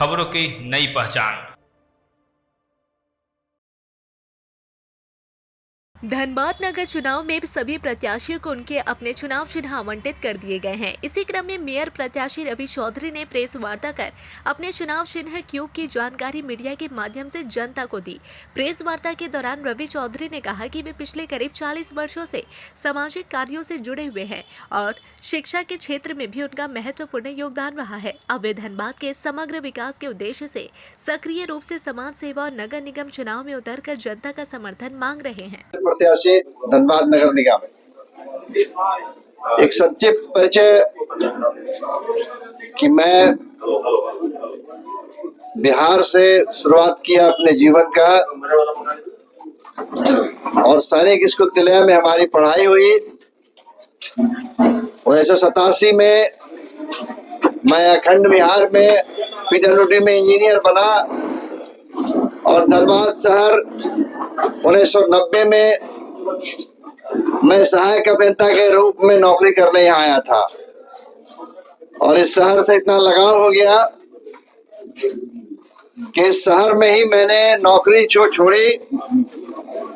खबरों की नई पहचान। धनबाद नगर चुनाव में सभी प्रत्याशियों को उनके अपने चुनाव चिन्ह आवंटित कर दिए गए हैं। इसी क्रम में मेयर प्रत्याशी रवि चौधरी ने प्रेस वार्ता कर अपने चुनाव चिन्ह क्यूब की जानकारी मीडिया के माध्यम से जनता को दी। प्रेस वार्ता के दौरान रवि चौधरी ने कहा कि वे पिछले करीब 40 वर्षों से सामाजिक कार्यों से जुड़े हुए हैं और शिक्षा के क्षेत्र में भी उनका महत्वपूर्ण योगदान रहा है। अब वे धनबाद के समग्र विकास के उद्देश्य से सक्रिय रूप से समाज सेवा और नगर निगम चुनाव में उतरकर जनता का समर्थन मांग रहे हैं। प्रत्याशी धनबाद नगर निगम। एक संक्षिप्त परिचय कि मैं बिहार से शुरुआत किया अपने जीवन का और सैनिक स्कूल तिलैया में हमारी पढ़ाई हुई। 1987 में मैं अखंड बिहार में पीडब्ल्यूडी में इंजीनियर बना और धनबाद शहर 1990 में मैं सहायक अभियंता के रूप में नौकरी करने यहाँ आया था और इस शहर से इतना लगाव हो गया कि इस शहर में ही मैंने नौकरी छोड़ी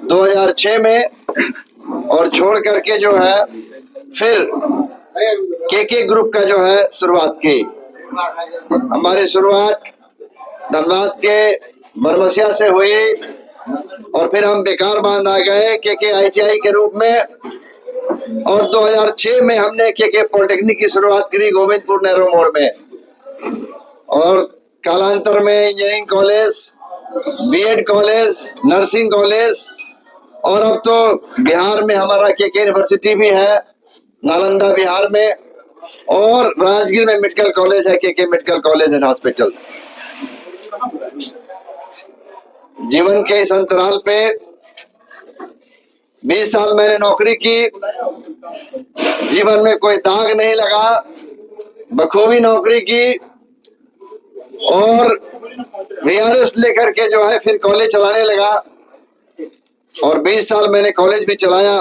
2006 में और छोड़ करके जो है फिर के ग्रुप का जो है शुरुआत की। हमारी शुरुआत धनबाद के बरमसिया से हुई और फिर हम बेकार बांध आ गए के ITI के रूप में और 2006 में हमने के पॉलिटेक्निक की शुरुआत करी गोविंदपुर नेहरू मोड़ में और कालांतर में engineering college, BEd college, nursing college और अब तो बिहार में हमारा के यूनिवर्सिटी भी है नालंदा बिहार में और राजगीर में मेडिकल कॉलेज है के मेडिकल कॉलेज एंड हॉस्पिटल। जीवन के इस अंतराल पे 20 साल मैंने नौकरी की। जीवन में कोई दाग नहीं लगा, बखूबी नौकरी की और VRS लेकर के जो है फिर कॉलेज चलाने लगा और 20 साल मैंने कॉलेज भी चलाया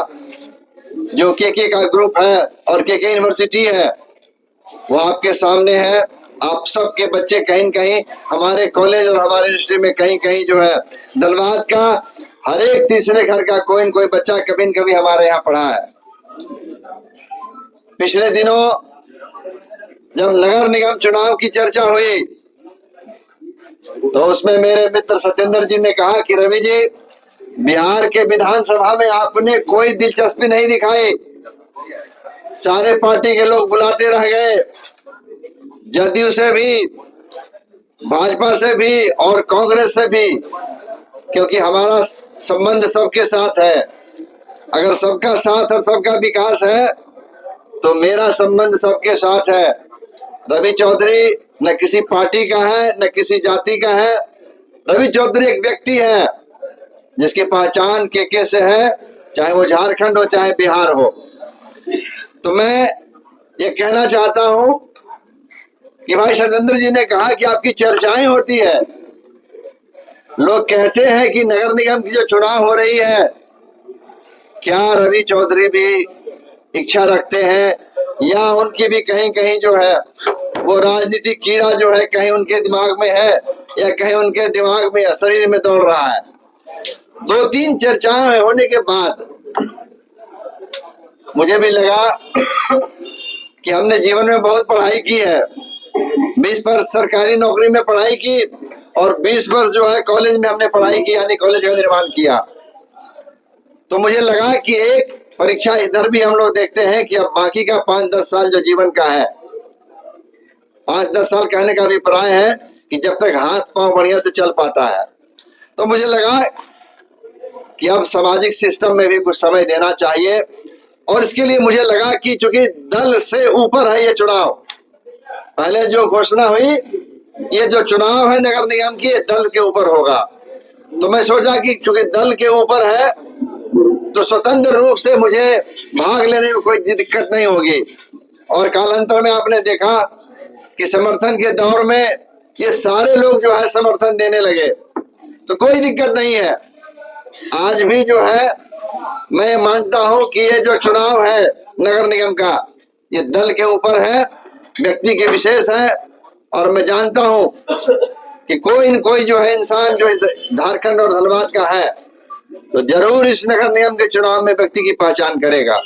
जो के का ग्रुप है और के यूनिवर्सिटी है वो आपके सामने है। आप सबके बच्चे कहीं कहीं हमारे कॉलेज और हमारे यूनिवर्सिटी में कहीं कहीं जो है धनबाद का हर एक तीसरे घर का कोई न कोई बच्चा कभी न कभी हमारे यहाँ पढ़ा है। पिछले दिनों जब नगर निगम चुनाव की चर्चा हुई तो उसमें मेरे मित्र सत्येंद्र जी ने कहा कि रवि जी बिहार के विधानसभा में आपने कोई दिलचस्पी नहीं दिखाई, सारे पार्टी के लोग बुलाते रह गए, जदयू से भी, भाजपा से भी और कांग्रेस से भी, क्योंकि हमारा संबंध सबके साथ है। अगर सबका साथ और सबका विकास है तो मेरा संबंध सबके साथ है। रवि चौधरी न किसी पार्टी का है न किसी जाति का है। रवि चौधरी एक व्यक्ति है जिसकी पहचान के से है, चाहे वो झारखंड हो चाहे बिहार हो। तो मैं ये कहना चाहता हूं कि भाई सत्येंद्र जी ने कहा कि आपकी चर्चाएं होती है, लोग कहते हैं कि नगर निगम की जो चुनाव हो रही है क्या रवि चौधरी भी इच्छा रखते हैं या उनकी भी कहीं कहीं जो है वो राजनीतिक कीड़ा जो है कहीं उनके दिमाग में है या कहीं उनके दिमाग में शरीर में दौड़ रहा है। 2-3 चर्चाएं होने के बाद मुझे भी लगा कि हमने जीवन में बहुत पढ़ाई की है। 20 वर्ष सरकारी नौकरी में पढ़ाई की और 20 वर्ष जो है कॉलेज में हमने पढ़ाई की यानी कॉलेज का निर्माण किया। तो मुझे लगा कि एक परीक्षा इधर भी हम लोग देखते हैं कि अब बाकी का 5-10 साल जो जीवन का है, 5-10 साल कहने का अभिप्राय है कि जब तक हाथ पांव बढ़िया से चल पाता है। तो मुझे लगा कि अब सामाजिक सिस्टम में भी कुछ समय देना चाहिए और इसके लिए मुझे लगा कि चूंकि दल से ऊपर है ये चुनाव, पहले जो घोषणा हुई ये जो चुनाव है नगर निगम की दल के ऊपर होगा, तो मैं सोचा कि चूंकि दल के ऊपर है तो स्वतंत्र रूप से मुझे भाग लेने में कोई दिक्कत नहीं होगी। और कालांतर में आपने देखा कि समर्थन के दौर में ये सारे लोग जो है समर्थन देने लगे, तो कोई दिक्कत नहीं है। आज भी जो है मैं मानता हूं कि ये जो चुनाव है नगर निगम का ये दल के ऊपर है, व्यक्ति के विशेष है और मैं जानता हूं कि कोई न कोई जो है इंसान जो झारखंड और धनबाद का है तो जरूर इस नगर निगम के चुनाव में व्यक्ति की पहचान करेगा।